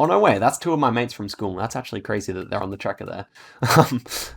Oh, no way. That's two of my mates from school. That's actually crazy that they're on the tracker there.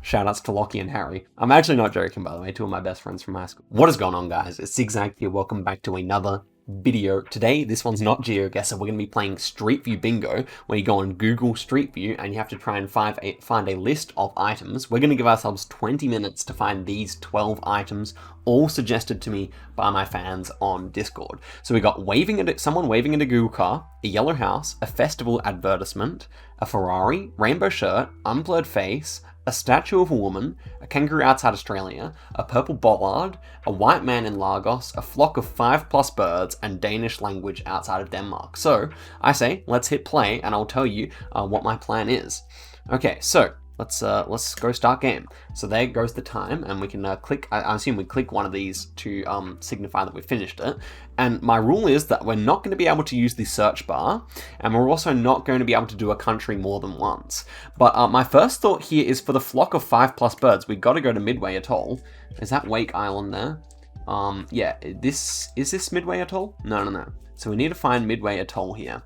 Shout outs to Lockie and Harry. I'm actually not joking, by the way. Two of my best friends from high school. What is going on, guys? It's Zigzag here. Welcome back to another video. Today, this one's not GeoGuessr. We're going to be playing Street View Bingo, where you go on Google Street View and you have to try and find a list of items. We're going to give ourselves 20 minutes to find these 12 items, all suggested to me by my fans on Discord. So we got someone waving at a Google car, a yellow house, a festival advertisement, a Ferrari, rainbow shirt, unblurred face, a statue of a woman, a kangaroo outside Australia, a purple bollard, a white man in Lagos, a flock of 5+ birds, and Danish language outside of Denmark. So I say, let's hit play, and I'll tell you what my plan is. Okay, so let's go start game. So there goes the time, and we can click. I assume we click one of these to signify that we finished it. And my rule is that we're not going to be able to use the search bar, and we're also not going to be able to do a country more than once. But my first thought here is for the flock of 5+ birds, we got to go to Midway Atoll. Is that Wake Island there? Yeah. Is this Midway Atoll? No. So we need to find Midway Atoll here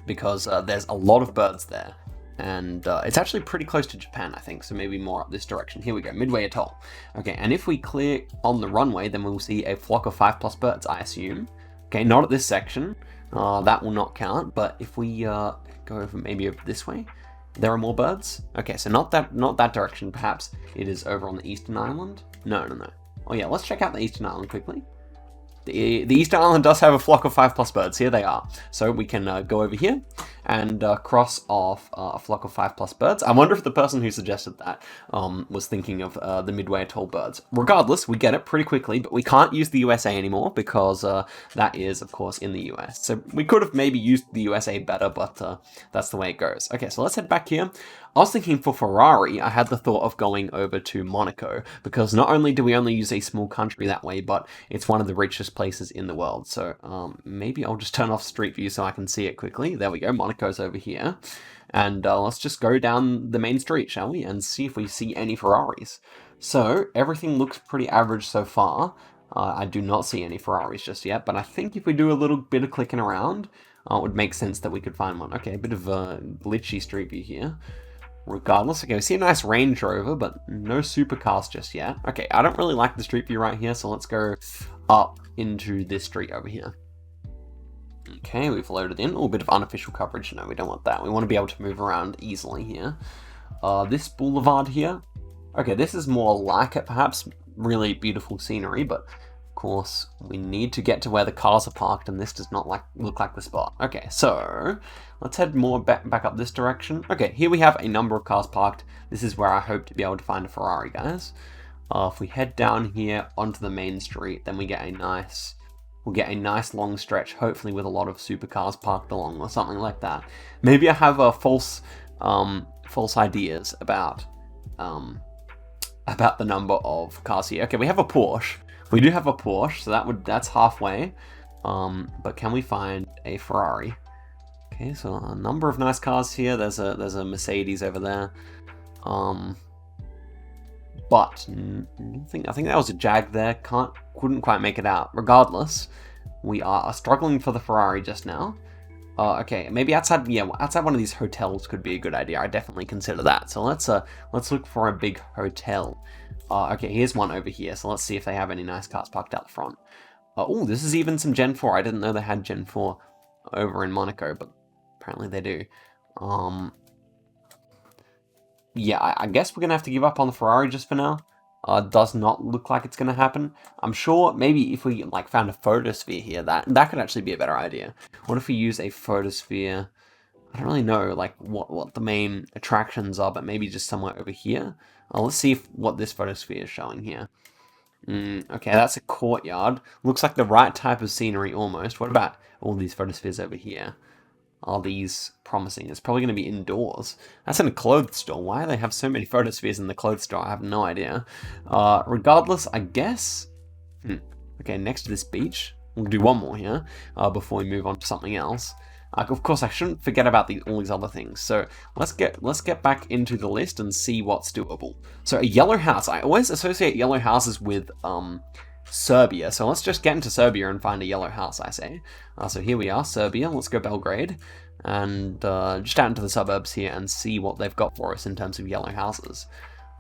because there's a lot of birds there. And it's actually pretty close to Japan, I think, so maybe more up this direction. Here we go, Midway Atoll. Okay, and if we click on the runway, then we'll see a flock of 5+ birds, I assume. Okay, not at this section. That will not count, but if we go over maybe over this way, there are more birds. Okay, so not that direction. Perhaps it is over on the Eastern Island? No. Oh yeah, let's check out the Eastern Island quickly. The Eastern Island does have a flock of 5+ birds. Here they are. So we can go over here and cross off a flock of 5+ birds. I wonder if the person who suggested that was thinking of the Midway Atoll birds. Regardless, we get it pretty quickly, but we can't use the USA anymore because that is, of course, in the US. So we could have maybe used the USA better, but that's the way it goes. Okay, so let's head back here. I was thinking for Ferrari, I had the thought of going over to Monaco, because not only do we only use a small country that way, but it's one of the richest places in the world. So maybe I'll just turn off Street View so I can see it quickly. There we go, Monaco's over here. And let's just go down the main street, shall we, and see if we see any Ferraris. So everything looks pretty average so far. I do not see any Ferraris just yet, but I think if we do a little bit of clicking around, it would make sense that we could find one. Okay, a bit of a glitchy Street View here. Regardless, okay, we see a nice Range Rover, but no supercars just yet. Okay, I don't really like the Street View right here, so let's go up into this street over here. Okay, we've loaded in. A bit of unofficial coverage. No, we don't want that. We want to be able to move around easily here. This boulevard here. Okay, this is more like it, perhaps. Really beautiful scenery, but of course, we need to get to where the cars are parked, and this does not look like the spot. Okay, so let's head more back up this direction. Okay, here we have a number of cars parked. This is where I hope to be able to find a Ferrari, guys. If we head down here onto the main street, then we'll get a nice long stretch, hopefully with a lot of supercars parked along or something like that. Maybe I have false ideas about the number of cars here. Okay, we have a Porsche. We do have a Porsche, so that's halfway. But can we find a Ferrari? Okay, so a number of nice cars here. There's a Mercedes over there. But I think that was a Jag there. Couldn't quite make it out. Regardless, we are struggling for the Ferrari just now. Okay, maybe outside one of these hotels could be a good idea. I definitely consider that. So let's look for a big hotel. Okay, here's one over here. So let's see if they have any nice cars parked out the front. Oh, this is even some Gen 4. I didn't know they had Gen 4 over in Monaco, but apparently they do. Yeah, I guess we're gonna have to give up on the Ferrari just for now. Does not look like it's gonna happen. I'm sure maybe if we found a photosphere here, that could actually be a better idea. What if we use a photosphere? I don't really know what the main attractions are, but maybe just somewhere over here. Let's see what this photosphere is showing here. Okay, that's a courtyard. Looks like the right type of scenery almost. What about all these photospheres over here? Are these promising? It's probably going to be indoors. That's in a clothes store. Why do they have so many photospheres in the clothes store? I have no idea. Regardless, I guess... Okay, next to this beach. We'll do one more here before we move on to something else. Of course, I shouldn't forget about all these other things. So let's get back into the list and see what's doable. So a yellow house. I always associate yellow houses with Serbia. So let's just get into Serbia and find a yellow house, I say. So here we are, Serbia. Let's go Belgrade. and just out into the suburbs here and see what they've got for us in terms of yellow houses.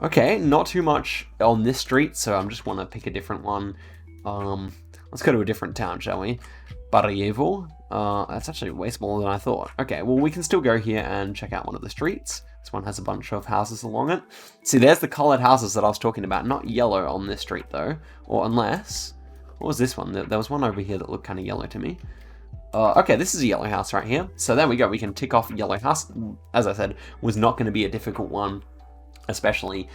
Okay, not too much on this street, so I just want to pick a different one. Let's go to a different town, shall we? Barajevo. That's actually way smaller than I thought. Okay, well, we can still go here and check out one of the streets. This one has a bunch of houses along it. See, there's the coloured houses that I was talking about. Not yellow on this street, though. Or unless... What was this one? There was one over here that looked kind of yellow to me. Okay, this is a yellow house right here. So there we go. We can tick off yellow house. As I said, was not going to be a difficult one, especially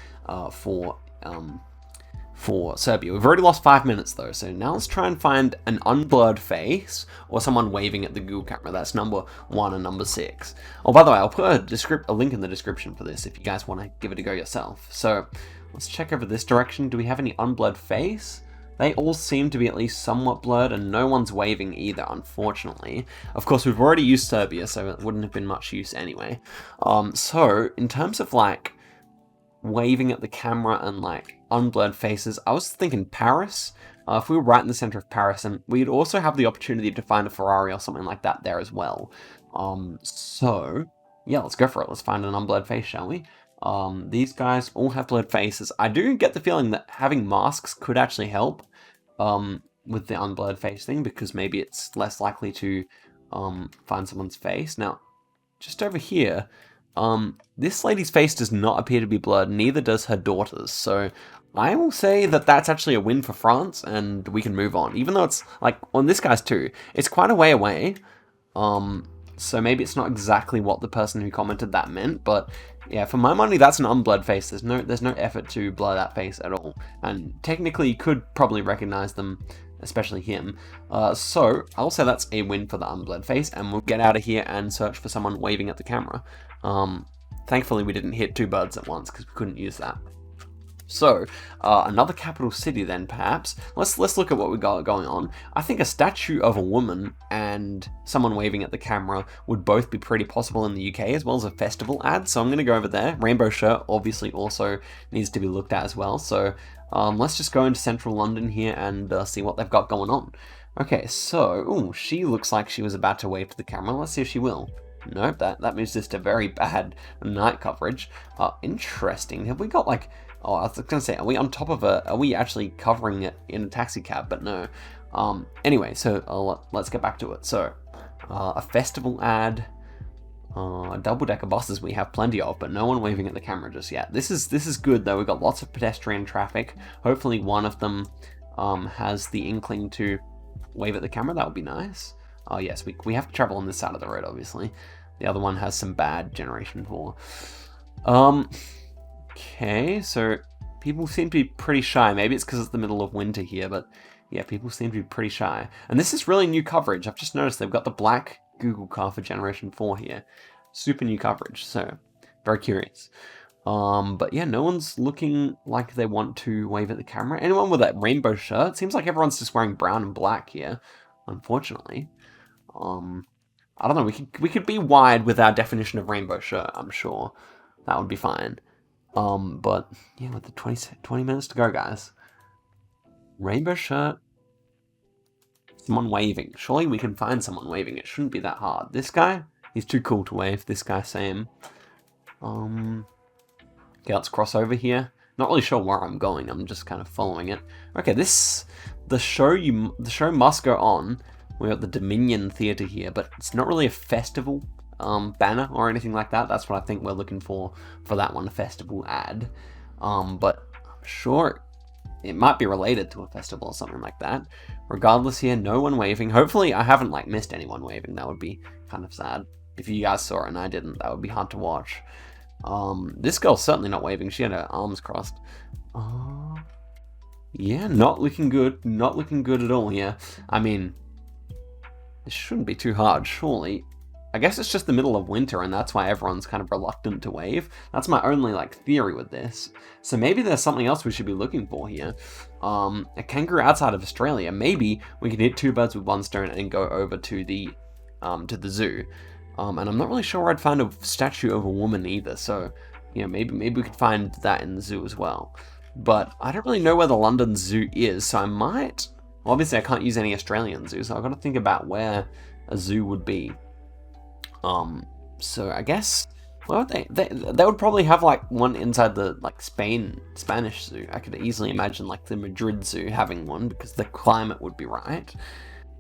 for Serbia. We've already lost 5 minutes though, so now let's try and find an unblurred face or someone waving at the Google camera. That's number 1 and number 6. Oh, by the way, I'll put a link in the description for this if you guys want to give it a go yourself. So let's check over this direction. Do we have any unblurred face? They all seem to be at least somewhat blurred, and no one's waving either, unfortunately. Of course, we've already used Serbia, so it wouldn't have been much use anyway. So in terms of like waving at the camera and like unblurred faces, I was thinking Paris. If we were right in the center of Paris, and we'd also have the opportunity to find a Ferrari or something like that there as well. So yeah, let's go for it. Let's find an unblurred face, shall we? These guys all have blurred faces. I do get the feeling that having masks could actually help with the unblurred face thing, because maybe it's less likely to find someone's face. Now, just over here, this lady's face does not appear to be blurred, neither does her daughter's, so I will say that that's actually a win for France, and we can move on. Even though it's, like, on this guy's too, it's quite a way away, so maybe it's not exactly what the person who commented that meant, but yeah, for my money, that's an unblurred face. There's no effort to blur that face at all, and technically you could probably recognize them, especially him. So I'll say that's a win for the unblurred face, and we'll get out of here and search for someone waving at the camera. Thankfully, we didn't hit 2 birds at once because we couldn't use that. So, another capital city then, perhaps. Let's look at what we got going on. I think a statue of a woman and someone waving at the camera would both be pretty possible in the UK, as well as a festival ad. So I'm going to go over there. Rainbow shirt obviously also needs to be looked at as well. So let's just go into central London here and see what they've got going on. Okay, so, ooh, she looks like she was about to wave to the camera. Let's see if she will. Nope, that moves this to very bad night coverage. Interesting. Have we got like... Oh, I was going to say, are we on top of are we actually covering it in a taxi cab? But no. Anyway, so let's get back to it. So, a festival ad, double-decker buses we have plenty of, but no one waving at the camera just yet. This is good though. We've got lots of pedestrian traffic. Hopefully one of them has the inkling to wave at the camera. That would be nice. Oh yes, we have to travel on this side of the road, obviously. The other one has some bad Generation 4. Okay, so people seem to be pretty shy. Maybe it's because it's the middle of winter here, but yeah, people seem to be pretty shy. And this is really new coverage. I've just noticed they've got the black Google car for Generation 4 here. Super new coverage, so very curious. But yeah, no one's looking like they want to wave at the camera. Anyone with that rainbow shirt? Seems like everyone's just wearing brown and black here, unfortunately. I don't know, we could be wide with our definition of rainbow shirt, I'm sure. That would be fine. But yeah, with the 20 minutes to go, guys. Rainbow shirt. Someone waving. Surely we can find someone waving. It shouldn't be that hard. This guy, he's too cool to wave. This guy, same. Okay, let's cross over here. Not really sure where I'm going. I'm just kind of following it. Okay, the show must go on. We got the Dominion Theatre here, but it's not really a festival banner or anything like that. That's what I think we're looking for that one, a festival ad. But I'm sure it might be related to a festival or something like that. Regardless here, no one waving. Hopefully I haven't like missed anyone waving. That would be kind of sad. If you guys saw it and I didn't, that would be hard to watch. This girl's certainly not waving. She had her arms crossed. Yeah, not looking good. Not looking good at all here. I mean, this shouldn't be too hard, surely. I guess it's just the middle of winter and that's why everyone's kind of reluctant to wave. That's my only like theory with this. So maybe there's something else we should be looking for here. A kangaroo outside of Australia. Maybe we can hit 2 birds with 1 stone and go over to the zoo. And I'm not really sure where I'd find a statue of a woman either. So, you know, maybe we could find that in the zoo as well. But I don't really know where the London Zoo is, so I might... Well, obviously I can't use any Australian zoos, so I've got to think about where a zoo would be. So I guess, well, they would probably have like one inside the like Spanish zoo. I could easily imagine like the Madrid zoo having one because the climate would be right.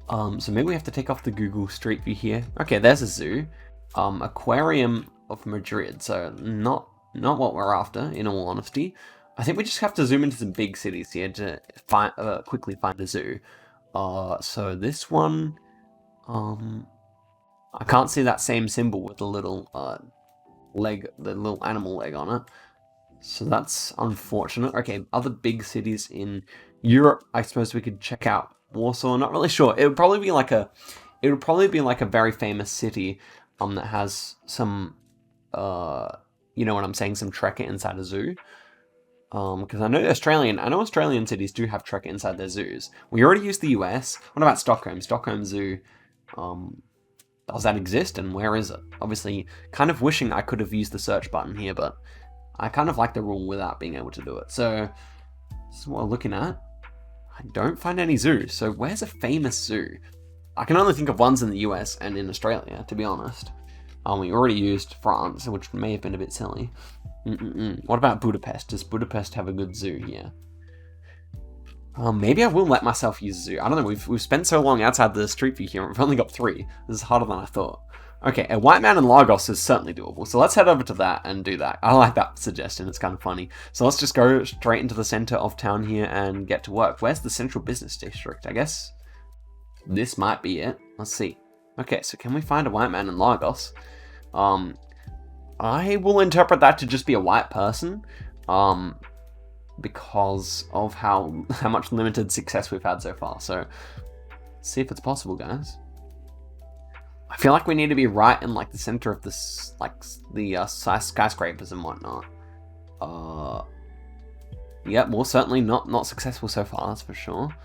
So maybe we have to take off the Google Street View here. Okay, there's a zoo. Aquarium of Madrid. So not what we're after, in all honesty. I think we just have to zoom into some big cities here to quickly find a zoo. So this one, I can't see that same symbol with the little leg, the little animal leg on it. So that's unfortunate. Okay, other big cities in Europe, I suppose we could check out Warsaw. Not really sure. It would probably be like a very famous city that has some you know what I'm saying, some trekker inside a zoo. Because I know Australian cities do have trekker inside their zoos. We already used the US. What about Stockholm? Stockholm Zoo. Does that exist, and where is it? Obviously, kind of wishing I could have used the search button here, but I kind of like the rule without being able to do it. So, this is what we're looking at. I don't find any zoos. So, where's a famous zoo? I can only think of ones in the US and in Australia, to be honest. We already used France, which may have been a bit silly. What about Budapest? Does Budapest have a good zoo here? Maybe I will let myself use a zoo. I don't know, we've spent so long outside the street view here, and we've only got 3. This is harder than I thought. Okay, a white man in Lagos is certainly doable, so let's head over to that and do that. I like that suggestion, it's kind of funny. So let's just go straight into the center of town here and get to work. Where's the central business district? I guess this might be it. Let's see. Okay, so can we find a white man in Lagos? I will interpret that to just be a white person. Because of how much limited success we've had so far. So, let's see if it's possible, guys. I feel like we need to be right in like the center of this, like the skyscrapers and whatnot. Yeah, well, certainly not successful so far. That's for sure.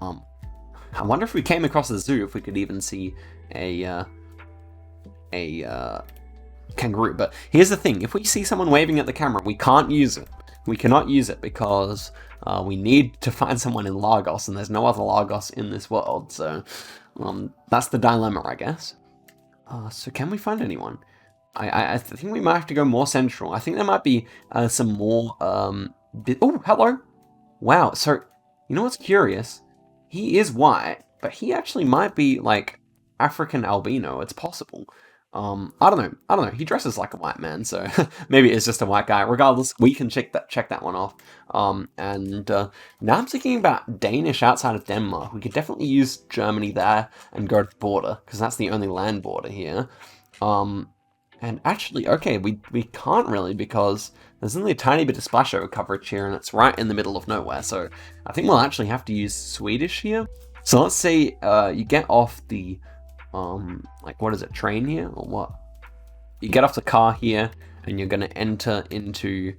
I wonder if we came across a zoo, if we could even see a kangaroo. But here's the thing: if we see someone waving at the camera, we can't use it. We cannot use it because we need to find someone in Lagos, and there's no other Lagos in this world. So that's the dilemma, I guess. So can we find anyone? I think we might have to go more central. I think there might be some more... Oh, hello! Wow, so you know what's curious? He is white, but he actually might be like African albino. It's possible. I don't know. He dresses like a white man, so maybe it's just a white guy. Regardless, we can check that one off. And now I'm thinking about Danish outside of Denmark. We could definitely use Germany there and go to the border, because that's the only land border here. And actually, okay, we can't really, because there's only a tiny bit of splash over coverage here, and it's right in the middle of nowhere. So I think we'll actually have to use Swedish here. So let's say you get off the like, what is it, train here, or what? You get off the car here, and you're going to enter into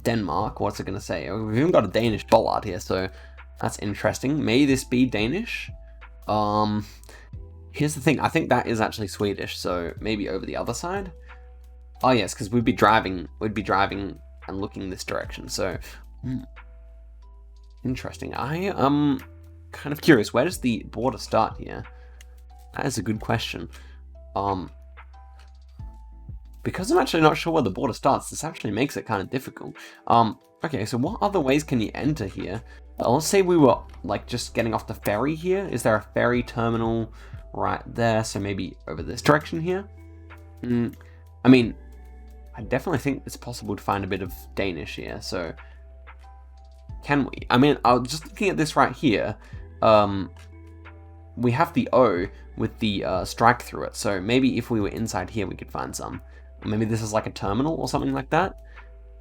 Denmark. What's it going to say? We've even got a Danish bollard here, so that's interesting. May this be Danish? Here's the thing, I think that is actually Swedish, so maybe over the other side? Oh yes, because we'd be driving and looking this direction, so... Interesting. I am kind of curious, where does the border start here? That is a good question. Because I'm actually not sure where the border starts, this actually makes it kind of difficult. Okay, so what other ways can you enter here? Let's say we were, like, just getting off the ferry here. Is there a ferry terminal right there? So maybe over this direction here? I mean, I definitely think it's possible to find a bit of Danish here, so... Can we? I mean, I was just looking at this right here. We have the O with the strike through it, so maybe if we were inside here we could find some. Maybe this is like a terminal or something like that.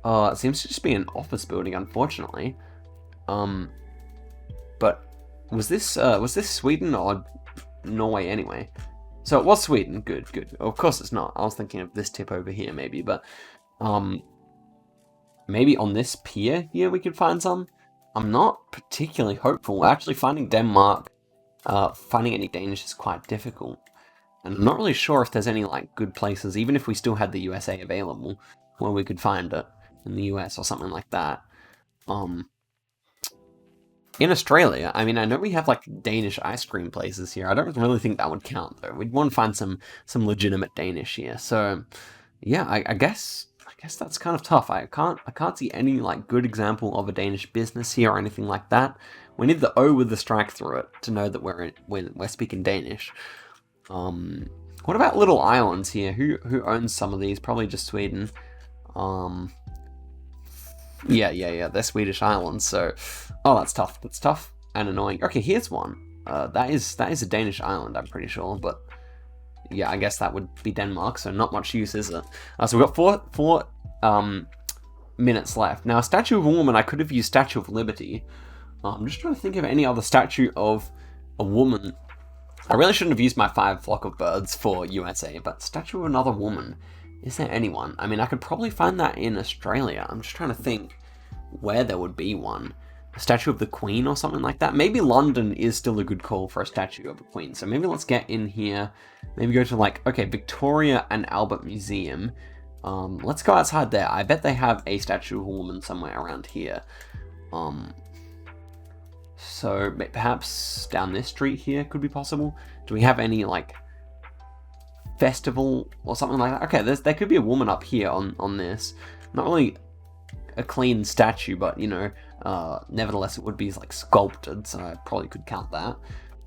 It seems to just be an office building, unfortunately. But was this Sweden or Norway anyway? So it was Sweden. Good. Of course it's not. I was thinking of this tip over here maybe, but maybe on this pier here we could find some. I'm not particularly hopeful. Actually, finding Denmark. Finding any Danish is quite difficult, and I'm not really sure if there's any like good places, even if we still had the USA available, where we could find it in the US or something like that. In Australia, I mean, I know we have like Danish ice cream places here. I don't really think that would count though. We'd want to find some legitimate Danish here. So, yeah, I guess that's kind of tough. I can't see any like good example of a Danish business here or anything like that. We need the O with the strike through it to know that we're speaking Danish. What about little islands here? Who owns some of these? Probably just Sweden. Yeah, they're Swedish islands, so... Oh, that's tough. That's tough and annoying. Okay, here's one. That is a Danish island, I'm pretty sure, but... Yeah, I guess that would be Denmark, so not much use, is it? So we've got four minutes left. Now, a statue of a woman, I could have used Statue of Liberty. I'm just trying to think of any other statue of a woman. I really shouldn't have used my 5 flock of birds for USA, but statue of another woman. Is there anyone? I mean, I could probably find that in Australia. I'm just trying to think where there would be one. A statue of the Queen or something like that. Maybe London is still a good call for a statue of a Queen. So maybe let's get in here. Maybe go to like, okay, Victoria and Albert Museum. Let's go outside there. I bet they have a statue of a woman somewhere around here. So perhaps down this street here could be possible. Do we have any like festival or something like that? Okay, there could be a woman up here on this. Not really a clean statue, but you know, nevertheless it would be like sculpted, so I probably could count that.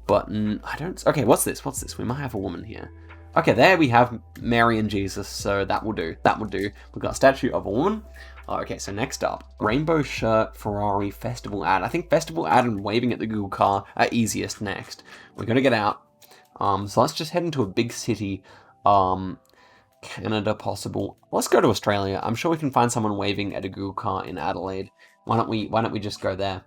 But I don't. Okay, what's this? What's this? We might have a woman here. Okay, there we have Mary and Jesus, so that will do. That will do. We've got a statue of a woman. Okay, so next up, rainbow shirt, Ferrari, festival ad. I think festival ad and waving at the Google car are easiest next. We're gonna get out. So let's just head into a big city. Canada possible. Let's go to Australia. I'm sure we can find someone waving at a Google car in Adelaide. Why don't we just go there?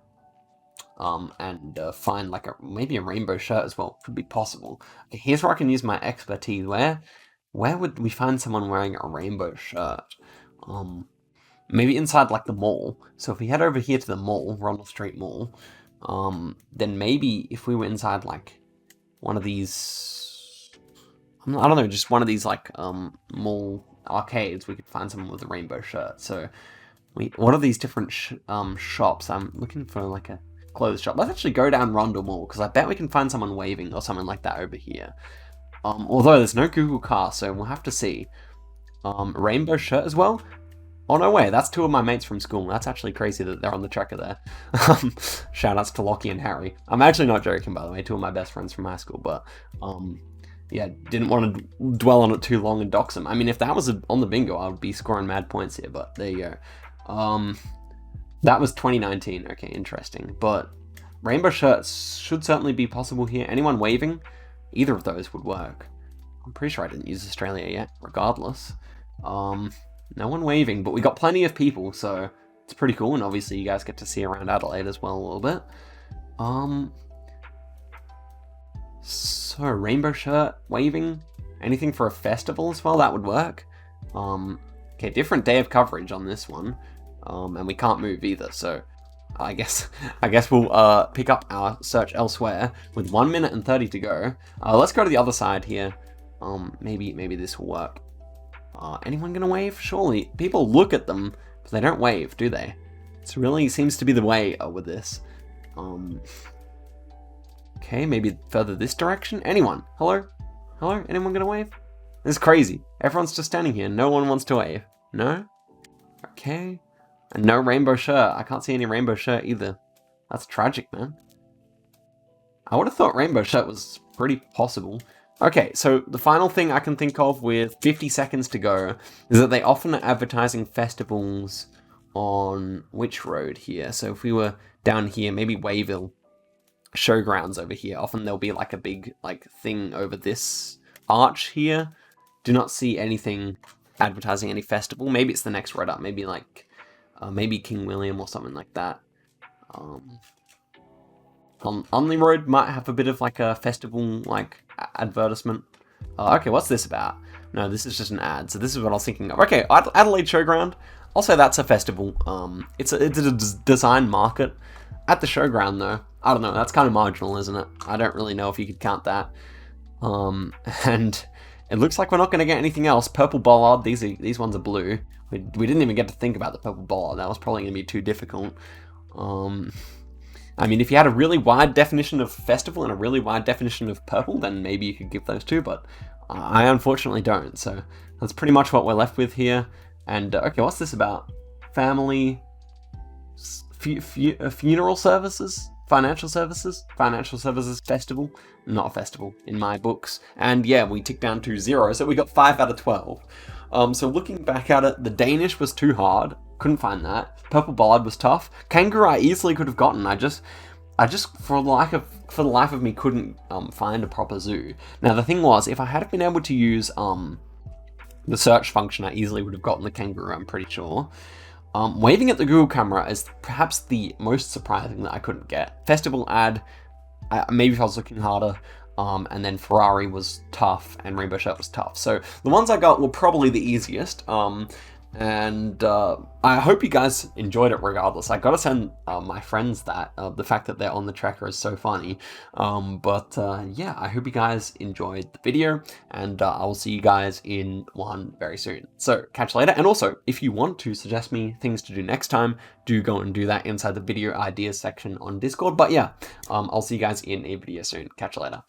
And find like maybe a rainbow shirt as well. Could be possible. Okay, here's where I can use my expertise. Where would we find someone wearing a rainbow shirt? Maybe inside like the mall. So if we head over here to the mall, Ronald Street Mall, then maybe if we were inside like one of these, I don't know, just one of these like mall arcades, we could find someone with a rainbow shirt. So what are these different shops? I'm looking for like a clothes shop. Let's actually go down Rundle Mall, because I bet we can find someone waving or something like that over here. Although there's no Google car, so we'll have to see. Rainbow shirt as well? Oh, no way. That's 2 of my mates from school. That's actually crazy that they're on the tracker there. Shoutouts to Lockie and Harry. I'm actually not joking, by the way. 2 of my best friends from high school, but... yeah, didn't want to dwell on it too long and dox them. I mean, if that was on the bingo, I would be scoring mad points here, but there you go. That was 2019. Okay, interesting. But rainbow shirts should certainly be possible here. Anyone waving? Either of those would work. I'm pretty sure I didn't use Australia yet, regardless. No one waving, but we got plenty of people, so it's pretty cool, and obviously you guys get to see around Adelaide as well a little bit. So rainbow shirt, waving, anything for a festival as well, that would work. Okay, different day of coverage on this one. And we can't move either, so I guess we'll pick up our search elsewhere with 1 minute and 30 to go. Let's go to the other side here. Maybe this will work. Anyone gonna wave? Surely. People look at them, but they don't wave, do they? It really seems to be the way with this. Okay, maybe further this direction. Anyone? Hello? Hello? Anyone gonna wave? This is crazy. Everyone's just standing here. No one wants to wave. No? Okay. And no rainbow shirt. I can't see any rainbow shirt either. That's tragic, man. I would have thought rainbow shirt was pretty possible. Okay, so the final thing I can think of with 50 seconds to go is that they often are advertising festivals on which road here? So if we were down here, maybe Wayville Showgrounds over here, often there'll be like a big like thing over this arch here. Do not see anything advertising any festival. Maybe it's the next road up. Maybe like maybe King William or something like that. Unley Road might have a bit of like a festival like advertisement. Okay, what's this about? No, this is just an ad. So this is what I was thinking of. Okay, Adelaide Showground. I'll say that's a festival. It's a design market. At the showground though, I don't know. That's kind of marginal, isn't it? I don't really know if you could count that. And it looks like we're not going to get anything else. Purple bollard. These ones are blue. We didn't even get to think about the purple bollard. That was probably going to be too difficult. I mean, if you had a really wide definition of festival and a really wide definition of purple, then maybe you could give those two, but I unfortunately don't. So that's pretty much what we're left with here. And okay, what's this about? Family, funeral services, financial services festival, not a festival in my books. And yeah, we ticked down to 0, so we got 5 out of 12. So looking back at it, the Danish was too hard. Couldn't find that. Purple Bollard was tough. Kangaroo I easily could have gotten. I just for the life of me couldn't find a proper zoo. Now the thing was, if I had been able to use the search function, I easily would have gotten the kangaroo, I'm pretty sure. Waving at the Google camera is perhaps the most surprising that I couldn't get. Festival ad, maybe if I was looking harder. And then Ferrari was tough, and Rainbow Shirt was tough. So the ones I got were probably the easiest. And I hope you guys enjoyed it regardless. I gotta send my friends that. The fact that they're on the tracker is so funny. Yeah, I hope you guys enjoyed the video, and I will see you guys in one very soon. So catch you later. And also, if you want to suggest me things to do next time, do go and do that inside the video ideas section on Discord. But yeah, I'll see you guys in a video soon. Catch you later.